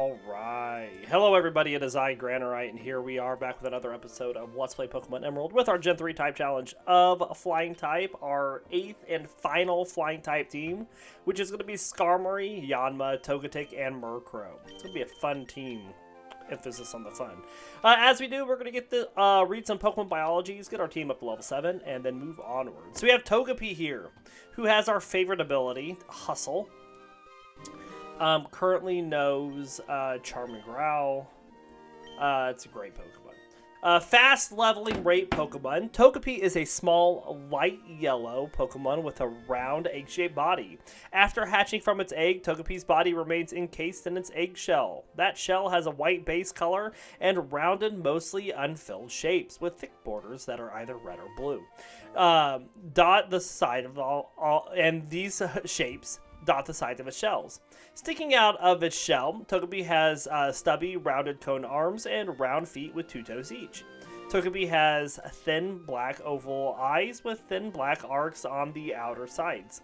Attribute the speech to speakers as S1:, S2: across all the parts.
S1: Alright. Hello everybody, it is I, Granorite, and here we are back with another episode of Let's Play Pokemon Emerald with our Gen 3 type challenge of Flying type, our 8th and final Flying type team, which is going to be Skarmory, Yanma, Togetic, and Murkrow. It's going to be a fun team. Emphasis on the fun. As we do, we're going to get the read some Pokemon biologies, get our team up to level 7, and then move onward. So we have Togepi here, who has our favorite ability, Hustle. Currently knows Charming Growl. It's a great Pokemon. Fast leveling rate Pokemon. Togepi is a small, light yellow Pokemon with a round, egg-shaped body. After hatching from its egg, Togepi's body remains encased in its eggshell. That shell has a white base color and rounded, mostly unfilled shapes with thick borders that are either red or blue. Dot the side of and these shapes dot the sides of its shells. Sticking out of its shell, Togepi has stubby, rounded cone arms and round feet with 2 toes each. Togepi has thin black oval eyes with thin black arcs on the outer sides.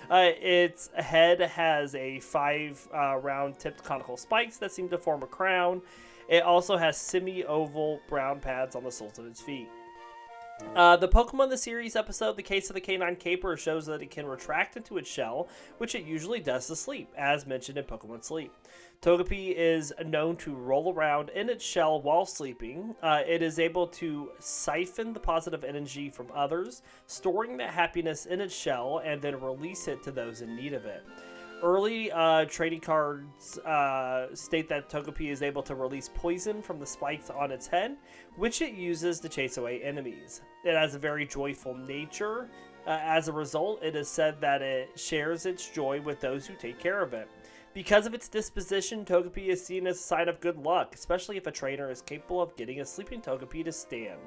S1: Its head has 5 round-tipped conical spikes that seem to form a crown. It also has semi-oval brown pads on the soles of its feet. The Pokemon the Series episode, The Case of the Canine Caper, shows that it can retract into its shell, which it usually does to sleep, as mentioned in Pokemon Sleep. Togepi is known to roll around in its shell while sleeping. It is able to siphon the positive energy from others, storing that happiness in its shell, and then release it to those in need of it. Early trading cards state that Togepi is able to release poison from the spikes on its head, which it uses to chase away enemies. It has a very joyful nature. As a result, it is said that it shares its joy with those who take care of it. Because of its disposition, Togepi is seen as a sign of good luck, especially if a trainer is capable of getting a sleeping Togepi to stand.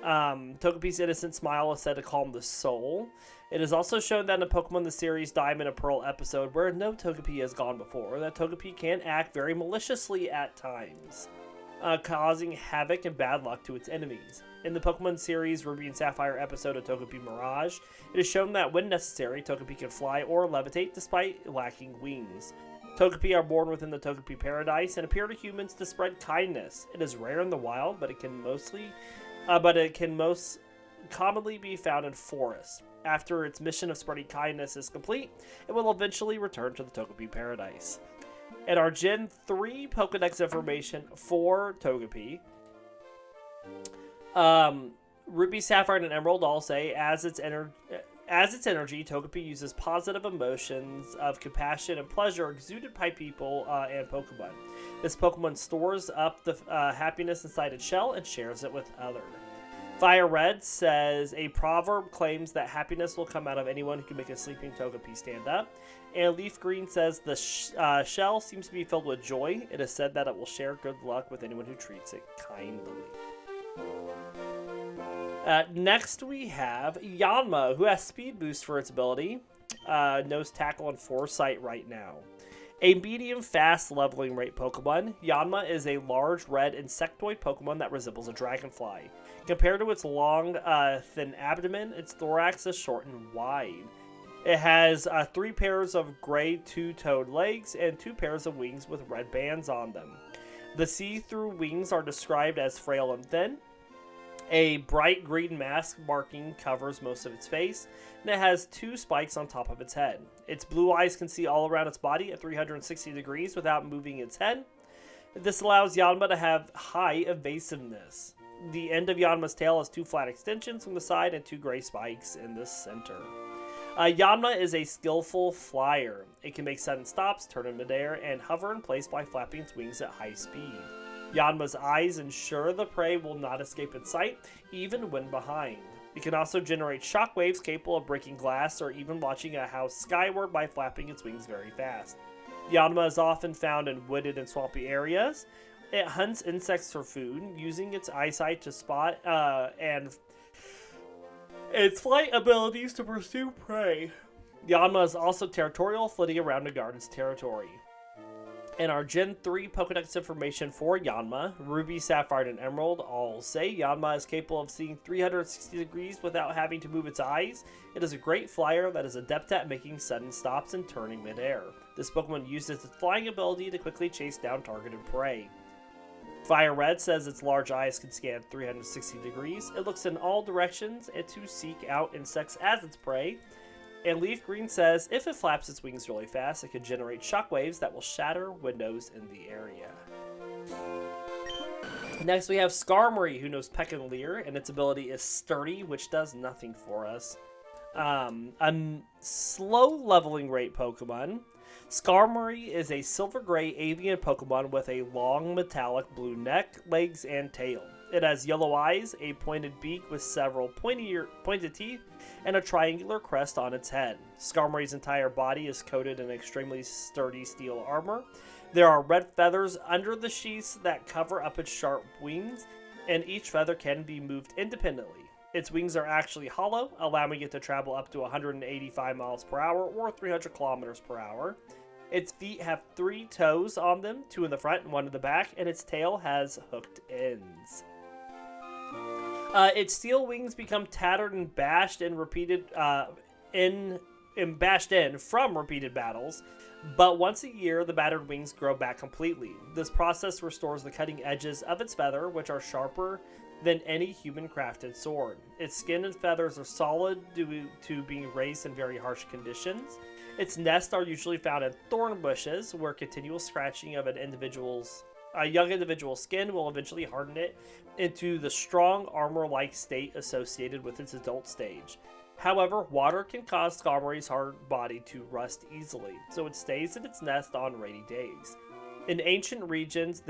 S1: Togepi's innocent smile is said to calm the soul. It is also shown that in Pokemon the Series Diamond and Pearl episode, where no Togepi has gone before, that Togepi can act very maliciously at times, causing havoc and bad luck to its enemies. In the Pokemon Series Ruby and Sapphire episode of Togepi Mirage, it is shown that when necessary, Togepi can fly or levitate despite lacking wings. Togepi are born within the Togepi Paradise and appear to humans to spread kindness. It is rare in the wild, but it can most commonly be found in forests. After its mission of spreading kindness is complete, it will eventually return to the Togepi Paradise. And our Gen 3 Pokedex information for Togepi. Ruby, Sapphire, and Emerald all say, as its energy, Togepi uses positive emotions of compassion and pleasure exuded by people and Pokemon. This Pokemon stores up the happiness inside its shell and shares it with others. Fire Red says, a proverb claims that happiness will come out of anyone who can make a sleeping Togepi stand up. And Leaf Green says, the shell seems to be filled with joy. It is said that it will share good luck with anyone who treats it kindly. Next we have Yanma, who has speed boost for its ability. Knows Tackle and Foresight right now. A medium fast leveling rate Pokemon, Yanma is a large red insectoid Pokemon that resembles a dragonfly. Compared to its long, thin abdomen, its thorax is short and wide. It has 3 pairs of gray 2-toed legs and 2 pairs of wings with red bands on them. The see-through wings are described as frail and thin. A bright green mask marking covers most of its face, and it has 2 spikes on top of its head. Its blue eyes can see all around its body at 360 degrees without moving its head. This allows Yanma to have high evasiveness. The end of Yanma's tail has 2 flat extensions from the side and 2 gray spikes in the center. Yanma is a skillful flyer. It can make sudden stops, turn in midair, and hover in place by flapping its wings at high speed. Yanma's eyes ensure the prey will not escape its sight, even when behind. It can also generate shockwaves capable of breaking glass or even launching a house skyward by flapping its wings very fast. Yanma is often found in wooded and swampy areas. It hunts insects for food, using its eyesight to spot and its flight abilities to pursue prey. Yanma is also territorial, flitting around to guard its territory. And our Gen 3 Pokedex information for Yanma, Ruby, Sapphire, and Emerald all say Yanma is capable of seeing 360 degrees without having to move its eyes. It is a great flyer that is adept at making sudden stops and turning midair. This Pokemon uses its flying ability to quickly chase down targeted prey. Fire Red says its large eyes can scan 360 degrees. It looks in all directions and to seek out insects as its prey. And Leaf Green says if it flaps its wings really fast, it can generate shockwaves that will shatter windows in the area. Next we have Skarmory, who knows Peck and Leer, and its ability is Sturdy, which does nothing for us. A slow leveling rate Pokemon. Skarmory is a silver-gray avian Pokemon with a long metallic blue neck, legs, and tail. It has yellow eyes, a pointed beak with several pointed teeth, and a triangular crest on its head. Skarmory's entire body is coated in extremely sturdy steel armor. There are red feathers under the sheaths that cover up its sharp wings, and each feather can be moved independently. Its wings are actually hollow, allowing it to travel up to 185 miles per hour or 300 kilometers per hour. Its feet have 3 toes on them, 2 in the front and 1 in the back, and its tail has hooked ends. Its steel wings become tattered and bashed and bashed in from repeated battles, but once a year the battered wings grow back completely. This process restores the cutting edges of its feather, which are sharper than any human-crafted sword. Its skin and feathers are solid due to being raised in very harsh conditions. Its nests are usually found in thorn bushes, where continual scratching of a young individual's skin will eventually harden it into the strong armor-like state associated with its adult stage. However, water can cause Skarmory's hard body to rust easily, so it stays in its nest on rainy days. In ancient regions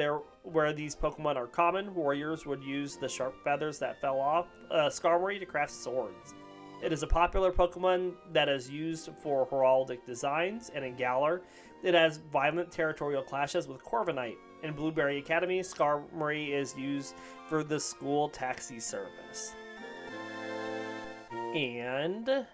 S1: where these Pokemon are common, warriors would use the sharp feathers that fell off Skarmory to craft swords. It is a popular Pokemon that is used for heraldic designs, and in Galar, it has violent territorial clashes with Corviknight. In Blueberry Academy, Skarmory is used for the school taxi service. And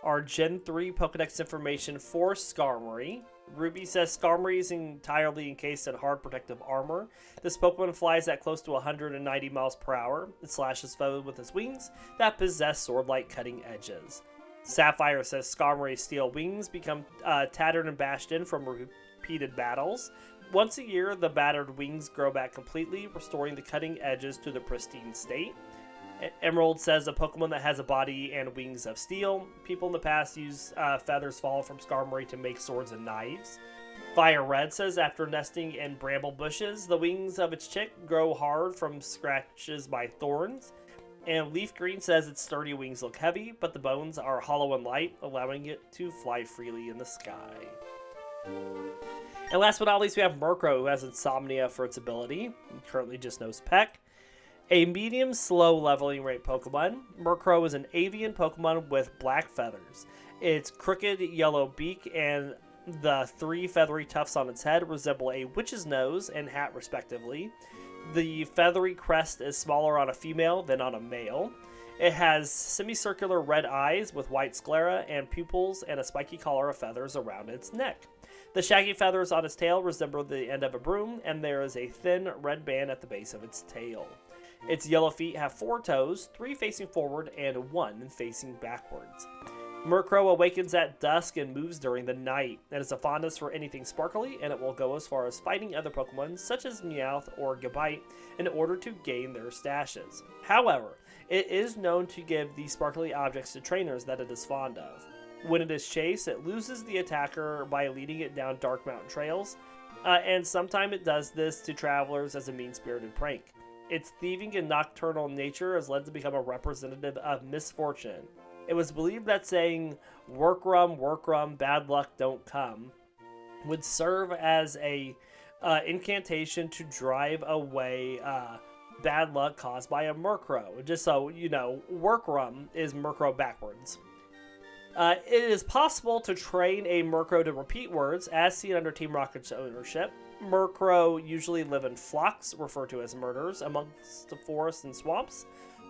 S1: our Gen 3 Pokedex information for Skarmory. Ruby says Skarmory is entirely encased in hard protective armor. This Pokemon flies at close to 190 miles per hour. It slashes foes with its wings that possess sword-like cutting edges. Sapphire says Skarmory's steel wings become tattered and bashed in from repeated battles. Once a year, the battered wings grow back completely, restoring the cutting edges to the pristine state. Emerald says a Pokemon that has a body and wings of steel. People in the past use feathers fallen from Skarmory to make swords and knives. Fire Red says after nesting in bramble bushes, the wings of its chick grow hard from scratches by thorns. And Leaf Green says its sturdy wings look heavy, but the bones are hollow and light, allowing it to fly freely in the sky. And last but not least, we have Murkrow, who has Insomnia for its ability. It currently just knows Peck. A medium slow leveling rate Pokemon, Murkrow is an avian Pokemon with black feathers. Its crooked yellow beak and the 3 feathery tufts on its head resemble a witch's nose and hat respectively. The feathery crest is smaller on a female than on a male. It has semicircular red eyes with white sclera and pupils and a spiky collar of feathers around its neck. The shaggy feathers on its tail resemble the end of a broom, and there is a thin red band at the base of its tail. Its yellow feet have 4 toes, 3 facing forward and 1 facing backwards. Murkrow awakens at dusk and moves during the night. It has a fondness for anything sparkly, and it will go as far as fighting other Pokemon such as Meowth or Gabite in order to gain their stashes. However, it is known to give these sparkly objects to trainers that it is fond of. When it is chased, it loses the attacker by leading it down dark mountain trails, and sometimes it does this to travelers as a mean-spirited prank. Its thieving and nocturnal nature has led to become a representative of misfortune. It was believed that saying, work rum, bad luck don't come, would serve as a incantation to drive away bad luck caused by a Murkrow. Just so you know, work rum is Murkrow backwards. It is possible to train a Murkrow to repeat words, as seen under Team Rocket's ownership. Murkrow usually live in flocks, referred to as murders, amongst the forests and swamps.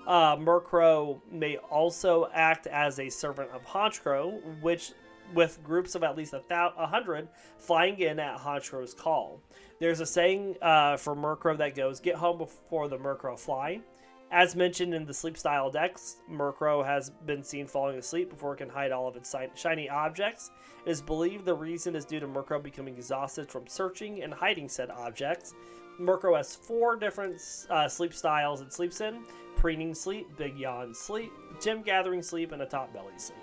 S1: Murkrow may also act as a servant of Honchkrow, which with groups of at least 100 flying in at Honchkro's call. There's a saying for Murkrow that goes, "Get home before the Murkrow fly." As mentioned in the sleep style decks, Murkrow has been seen falling asleep before it can hide all of its shiny objects. It is believed the reason is due to Murkrow becoming exhausted from searching and hiding said objects. Murkrow has 4 different sleep styles it sleeps in: preening sleep, big yawn sleep, gem gathering sleep, and a top belly sleep.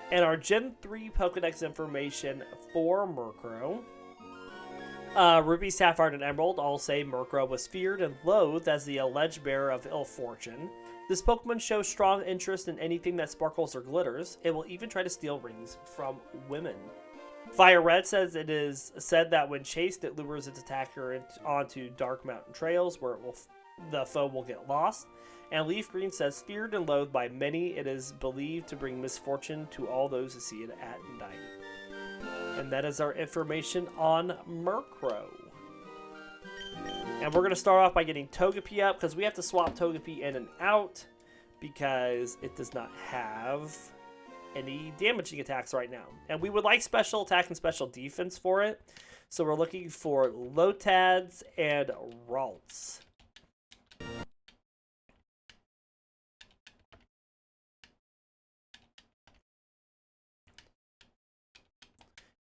S1: And our Gen 3 Pokedex information for Murkrow. Ruby, Sapphire, and Emerald all say Murkrow was feared and loathed as the alleged bearer of ill fortune. This Pokemon shows strong interest in anything that sparkles or glitters. It will even try to steal rings from women. Fire Red says it is said that when chased, it lures its attacker onto dark mountain trails where the foe will get lost. And Leaf Green says, feared and loathed by many, it is believed to bring misfortune to all those who see it at night. And that is our information on Murkrow. And we're going to start off by getting Togepi up, because we have to swap Togepi in and out, because it does not have any damaging attacks right now. And we would like special attack and special defense for it. So we're looking for Lotads and Ralts.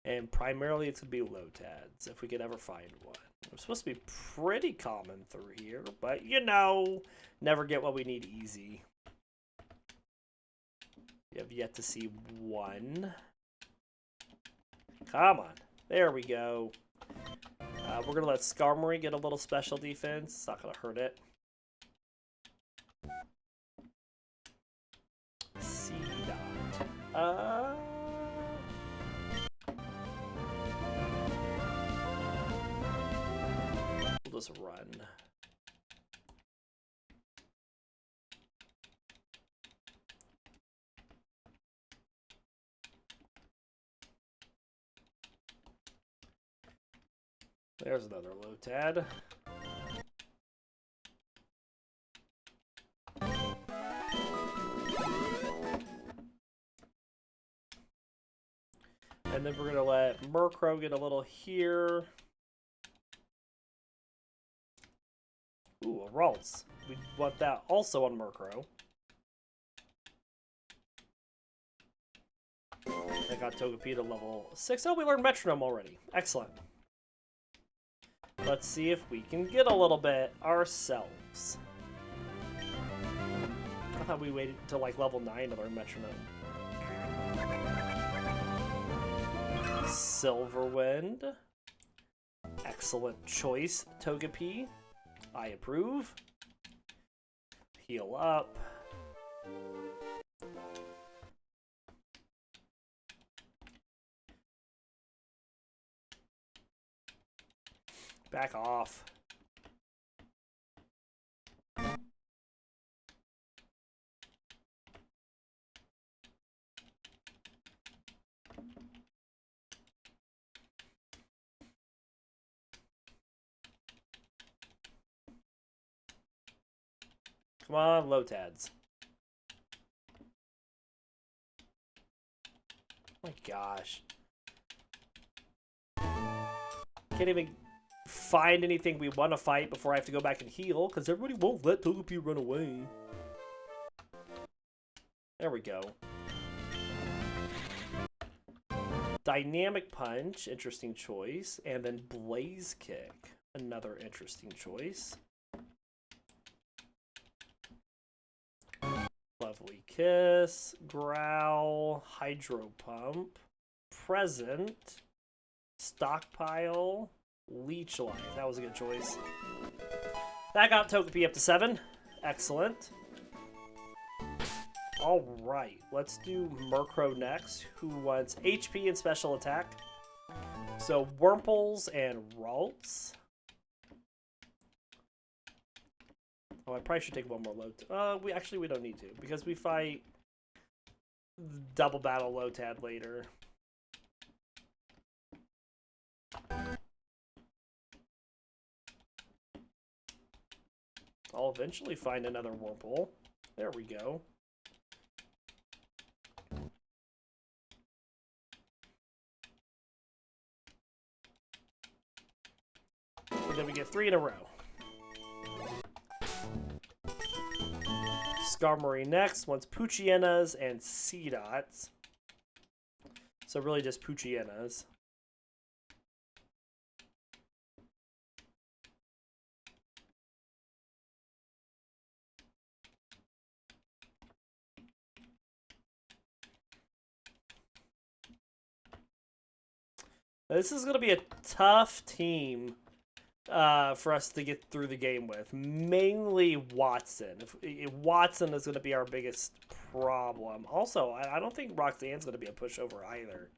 S1: And primarily it's going to be Lotads, if we could ever find one. It's supposed to be pretty common through here, but you know, never get what we need easy. We have yet to see one. Come on. There we go. We're going to let Skarmory get a little special defense. It's not going to hurt it. C-Dot. We'll just run. There's another Lotad. And then we're going to let Murkrow get a little here. Ooh, a Ralts. We want that also on Murkrow. I got Togepi to level 6. Oh, we learned Metronome already. Excellent. Let's see if we can get a little bit ourselves. I thought we waited until like level 9 to learn Metronome. Silverwind. Excellent choice, Togepi. I approve. Heal up. Back off. Come on, Lotads. Oh my gosh. Can't even find anything we want to fight before I have to go back and heal, because everybody won't let Togepi run away. There we go. Dynamic Punch, interesting choice. And then Blaze Kick, another interesting choice. Lovely Kiss, Growl, Hydro Pump, Present, Stockpile, Leech Life. That was a good choice. That got Togepi up to 7. Excellent. Alright, let's do Murkrow next, who wants HP and special attack. So, Wurmples and Ralts. Oh, I probably should take one more Lotad. We don't need to, because we fight Double Battle Lotad later. I'll eventually find another Wurmple. There we go. then we get 3 in a row. Skarmory next, wants Poochyenas and Seedots. So really just Poochyenas. This is going to be a tough team for us to get through the game with. Mainly Watson. If Watson is going to be our biggest problem. Also, I don't think Roxanne's going to be a pushover either.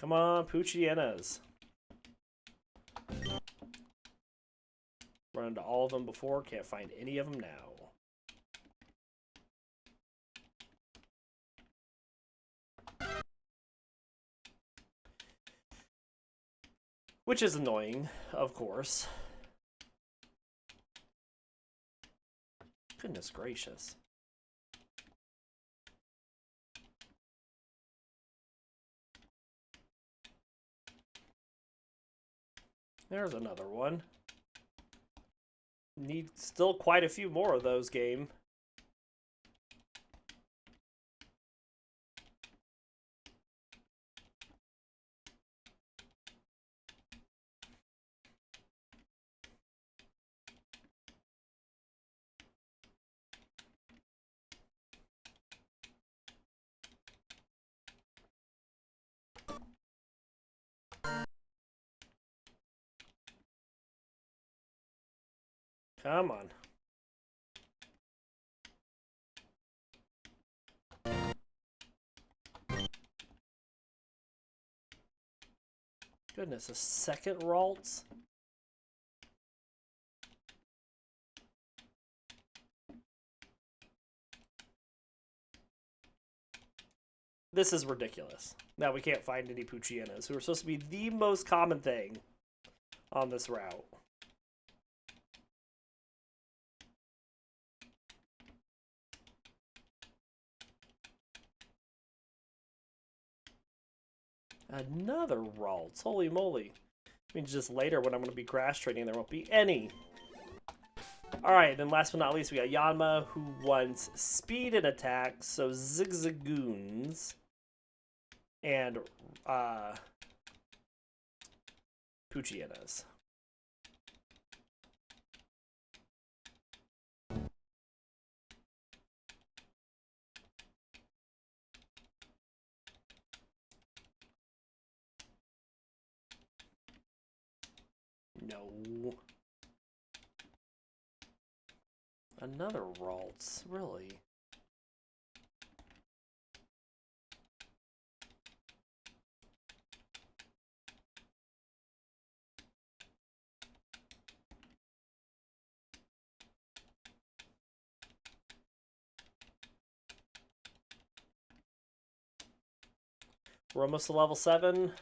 S1: Come on, Poochyenas. Run into all of them before, can't find any of them now. Which is annoying, of course. Goodness gracious. There's another one. Need still quite a few more of those, game. Come on. Goodness, a second Ralts? This is ridiculous. Now we can't find any Poochyenas, who are supposed to be the most common thing on this route. Another Ralts. Holy moly. I mean, just later when I'm going to be grass trading, there won't be any. Alright, then last but not least, we got Yanma, who wants speed and attack, so Zigzagoons and Poochyenas. No. Another Ralts, really? We're almost to level 7.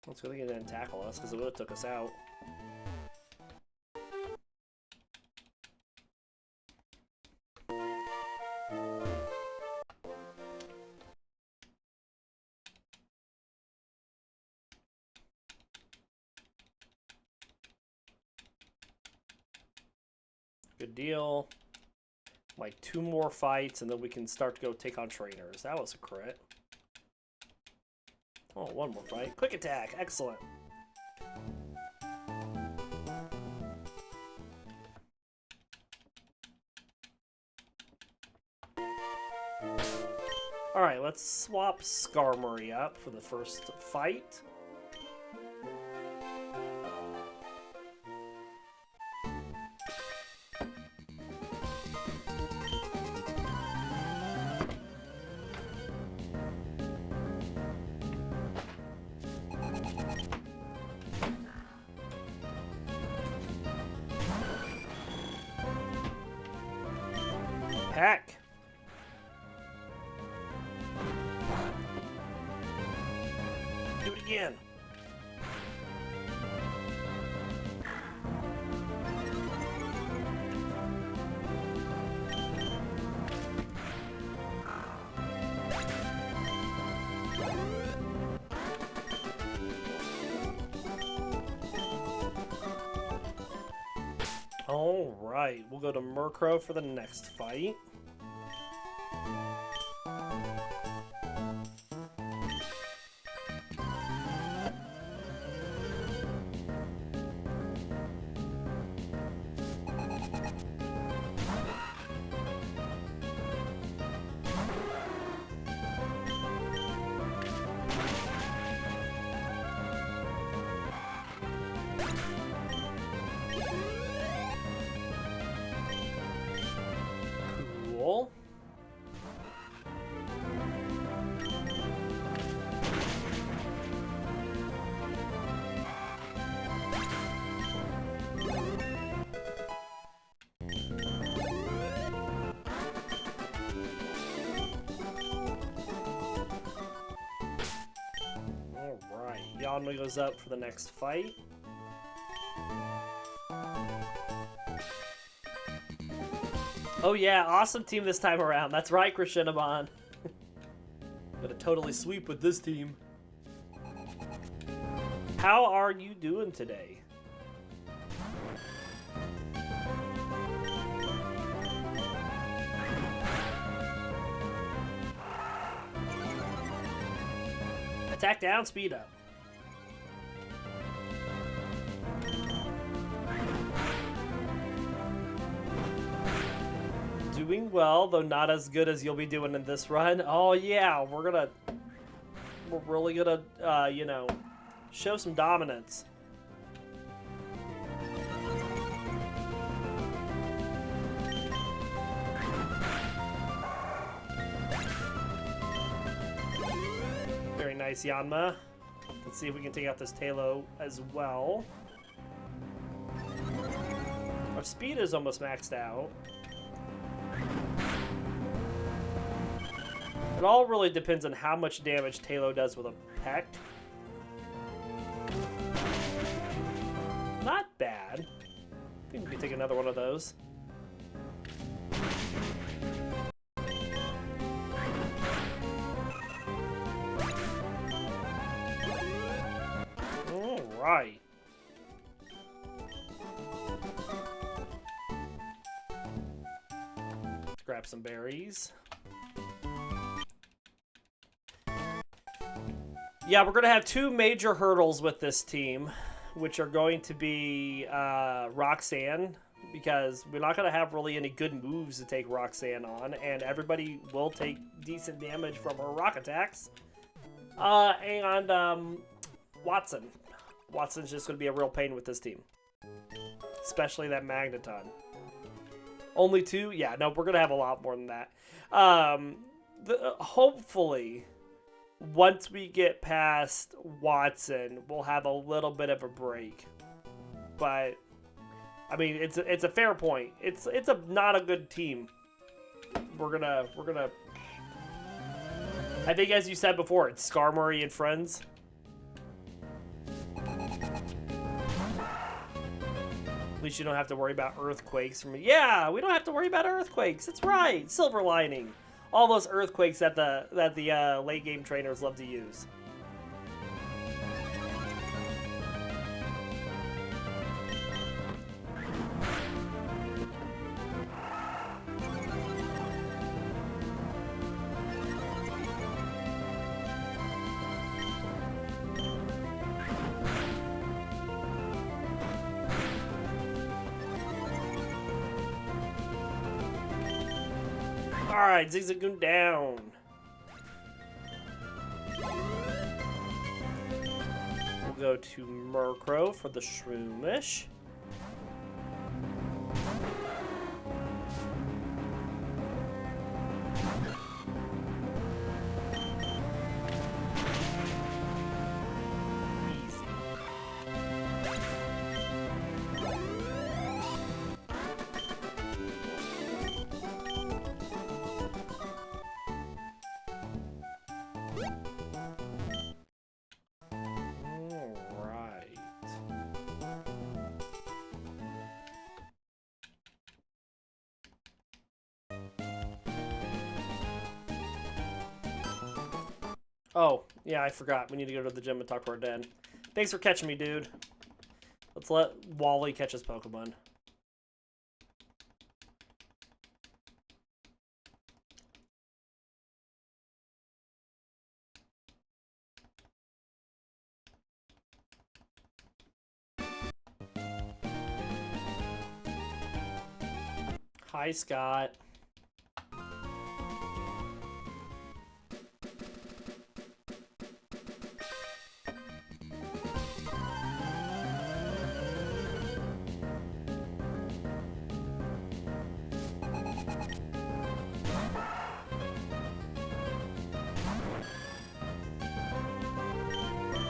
S1: Let's go get in and tackle us, because it would have took us out. Good deal. Like 2 more fights, and then we can start to go take on trainers. That was a crit. Oh, 1 more fight. Quick attack. Excellent. Alright, let's swap Skarmory up for the first fight. Do it again. Alright, we'll go to Murkrow for the next fight. Cool. Alright, Yanma goes up for the next fight. Oh yeah, awesome team this time around. That's right, Krishinamon. Gonna totally sweep with this team. How are you doing today? Attack down, speed up. Doing well, though not as good as you'll be doing in this run. Oh yeah, we're really gonna, you know, show some dominance. Very nice, Yanma. Let's see if we can take out this Tailo as well. Our speed is almost maxed out. It all really depends on how much damage Tailo does with a peck. Not bad. I think we can take another one of those. Alright. Grab some berries. Yeah, we're going to have two major hurdles with this team, which are going to be Roxanne, because we're not going to have really any good moves to take Roxanne on, and everybody will take decent damage from her rock attacks. And Watson. Watson's just going to be a real pain with this team, especially that Magneton. Only two? Yeah, no, we're going to have a lot more than that. Hopefully, once we get past Watson, we'll have a little bit of a break. But I mean, it's a fair point. It's not a good team. We're gonna. I think, as you said before, it's Skarmory and friends. At least you don't have to worry about earthquakes. Yeah, we don't have to worry about earthquakes. That's right. Silver lining. All those earthquakes that the late game trainers love to use. Alright, Zigzagoon down. We'll go to Murkrow for the Shroomish. Oh, yeah, I forgot. We need to go to the gym and talk to our dad. Thanks for catching me, dude. Let's let Wally catch his Pokemon. Hi, Scott.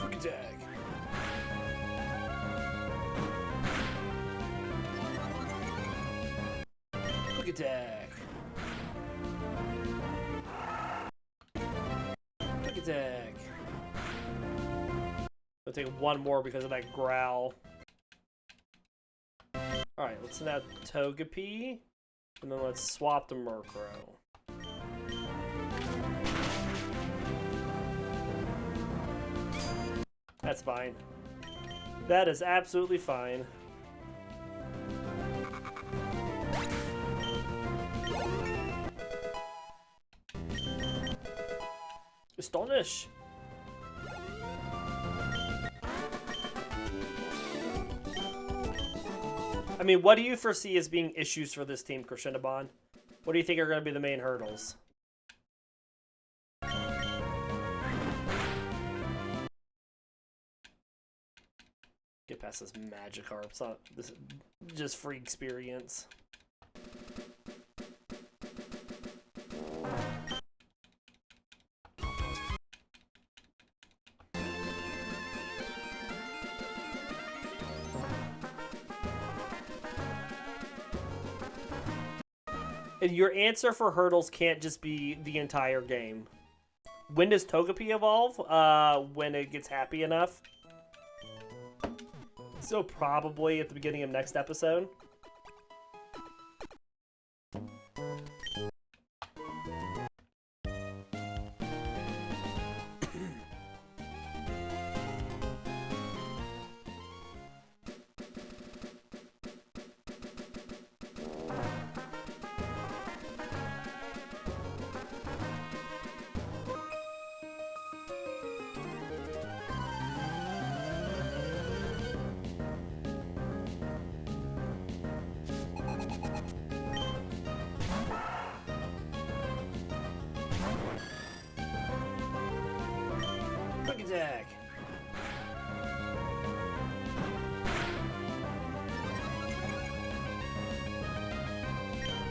S1: Quick attack. Quick attack. Quick attack. I'll take one more because of that growl. Alright, let's send out Togepi. And then let's swap to Murkrow. That's fine. That is absolutely fine. Astonish! I mean, what do you foresee as being issues for this team, Crescendabon? What do you think are going to be the main hurdles? Get past this Magikarp. It's not this is just free experience. And your answer for hurdles can't just be the entire game. When does Togepi evolve? When it gets happy enough. So probably at the beginning of next episode. Quick attack.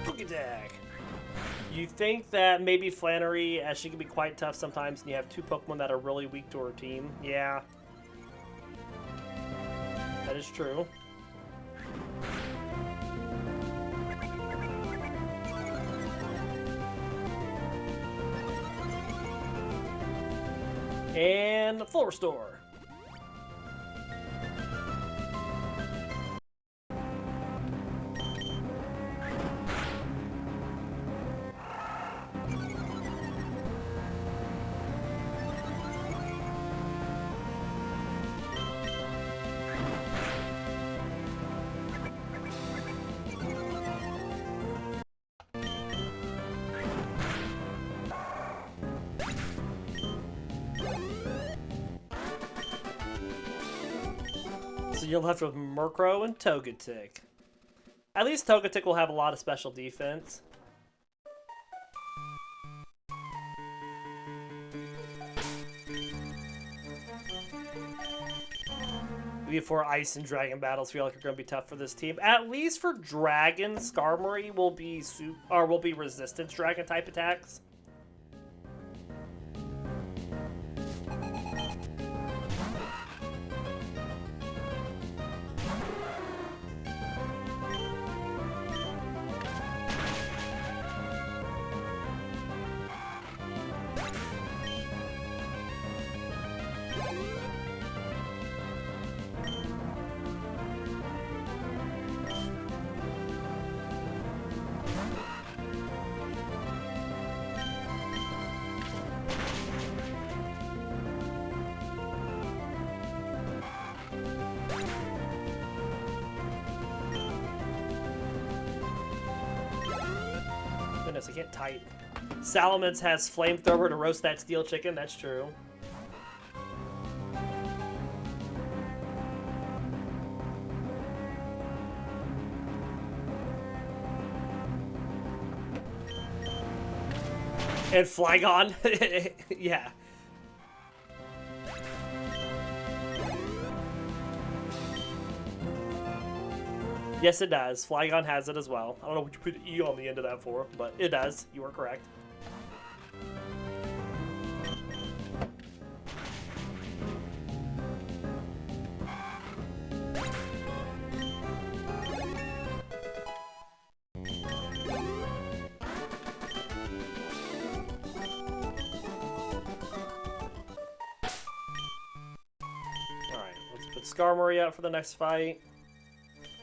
S1: Quick attack. You think that maybe Flannery, as she can be quite tough sometimes, and you have two Pokemon that are really weak to her team? Yeah. That is true. And full restore. So you're left with Murkrow and Togetic. At least Togetic will have a lot of special defense. Before Ice and Dragon battles feel like are going to be tough for this team. At least for Dragon, Skarmory will be resistant to Dragon type attacks. can't type. Salamence has Flamethrower to roast that steel chicken. That's true. And Flygon. Yeah. Yes, it does. Flygon has it as well. I don't know what you put E on the end of that for, but it does. You are correct. Alright, let's put Skarmory out for the next fight.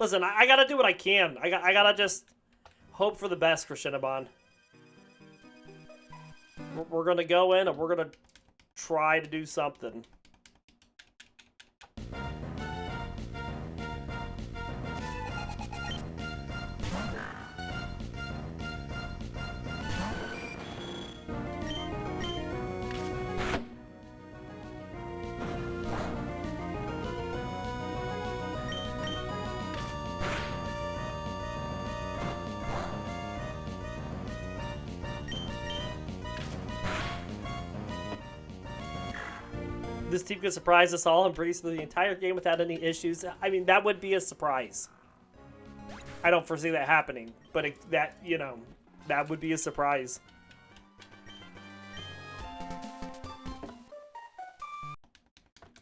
S1: Listen, I gotta do what I can. I gotta just hope for the best, Krishinabon. We're gonna go in and we're gonna try to do something. This team could surprise us all and breeze through the entire game without any issues. I mean, that would be a surprise. I don't foresee that happening, but you know, that would be a surprise.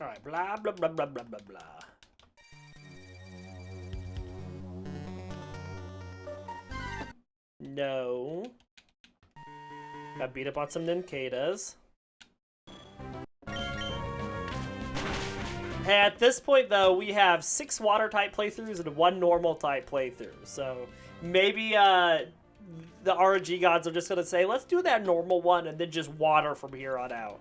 S1: Alright, blah, blah, blah, blah, blah, blah, blah. No. Got beat up on some Ninkadas. At this point, though, we have 6 water-type playthroughs and 1 normal-type playthrough. So maybe the RNG gods are just going to say, let's do that normal one and then just water from here on out.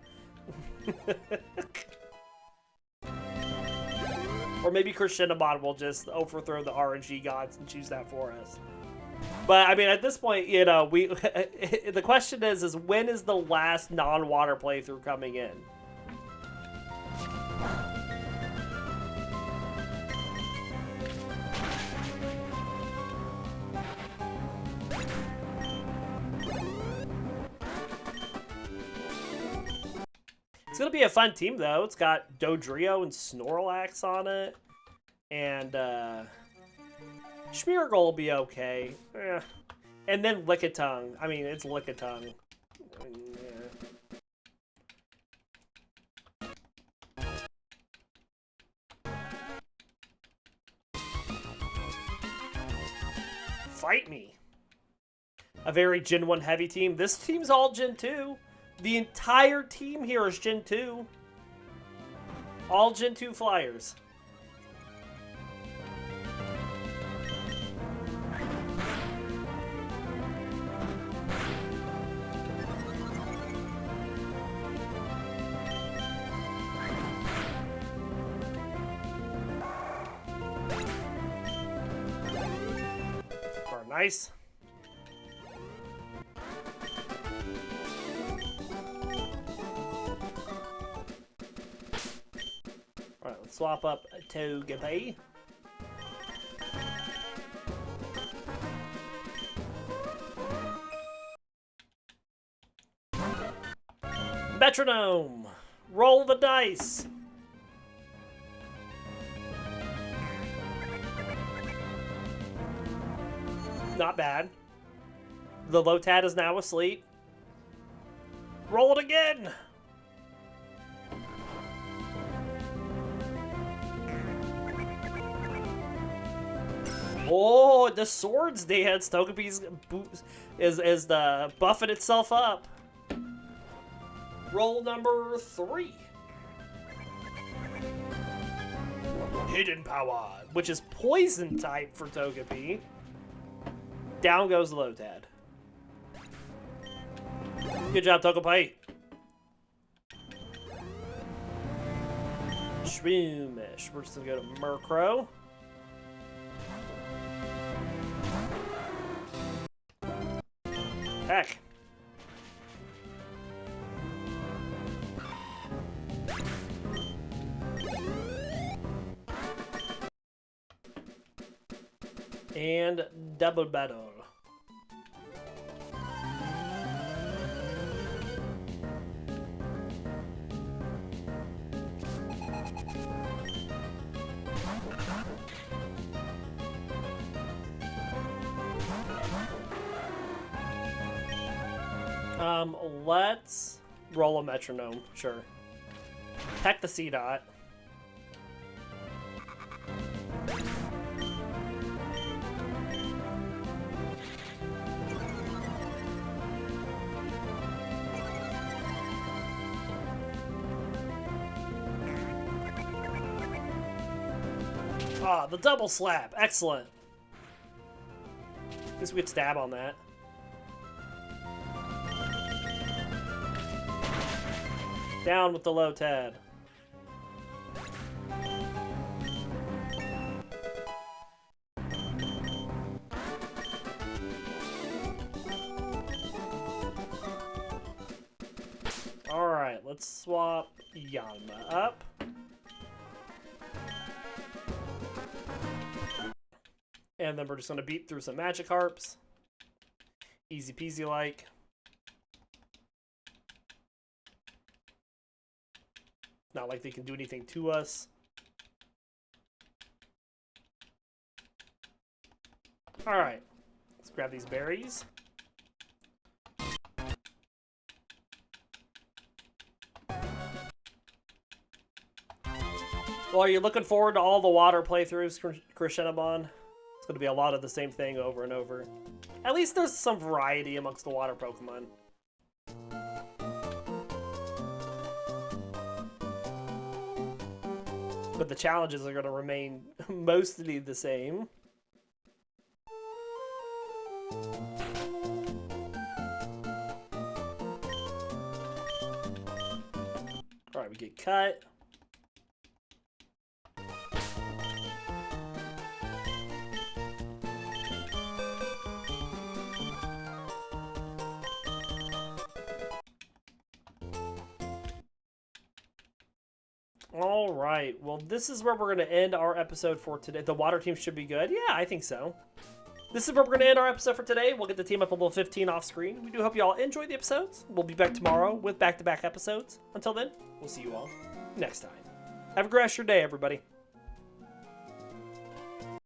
S1: Or maybe Krishinabon will just overthrow the RNG gods and choose that for us. But, I mean, at this point, you know, the question is when is the last non-water playthrough coming in? It's going to be a fun team, though. It's got Dodrio and Snorlax on it. And, Smeargle will be okay. Eh. And then Lickitung. I mean, it's Lickitung. Fight me. A very Gen 1 heavy team. This team's all Gen 2. The entire team here is Gen 2. All Gen 2 flyers. Nice. Alright, let's swap up Togepi. Metronome! Roll the dice! Not bad. The Lotad is now asleep. Roll it again! Oh, the Swords Dance! Togepi's is buffing itself up. Roll number 3. Hidden Power, which is Poison type for Togepi. Down goes the Lotad. Good job, Togepi. Shroomish. We're just gonna go to Murkrow. Heck. And double battle. Let's roll a metronome, sure. Peck the C-Dot. Ah, the double slap. Excellent. At least we could stab on that. Down with the low Tad. Alright, let's swap Yanma up. And then we're just going to beat through some Magikarps. Easy peasy like. Not like they can do anything to us. Alright. Let's grab these berries. Well, are you looking forward to all the water playthroughs, Crescendomon? It's going to be a lot of the same thing over and over. At least there's some variety amongst the water Pokemon. But the challenges are going to remain mostly the same. Alright, we get cut. Alright, well this is where we're going to end our episode for today. The water team should be good. Yeah, I think so. This is where we're going to end our episode for today. We'll get the team up a level 15 off screen. We do hope you all enjoyed the episodes. We'll be back tomorrow with back-to-back episodes. Until then, we'll see you all next time. Have a great rest of your day, everybody.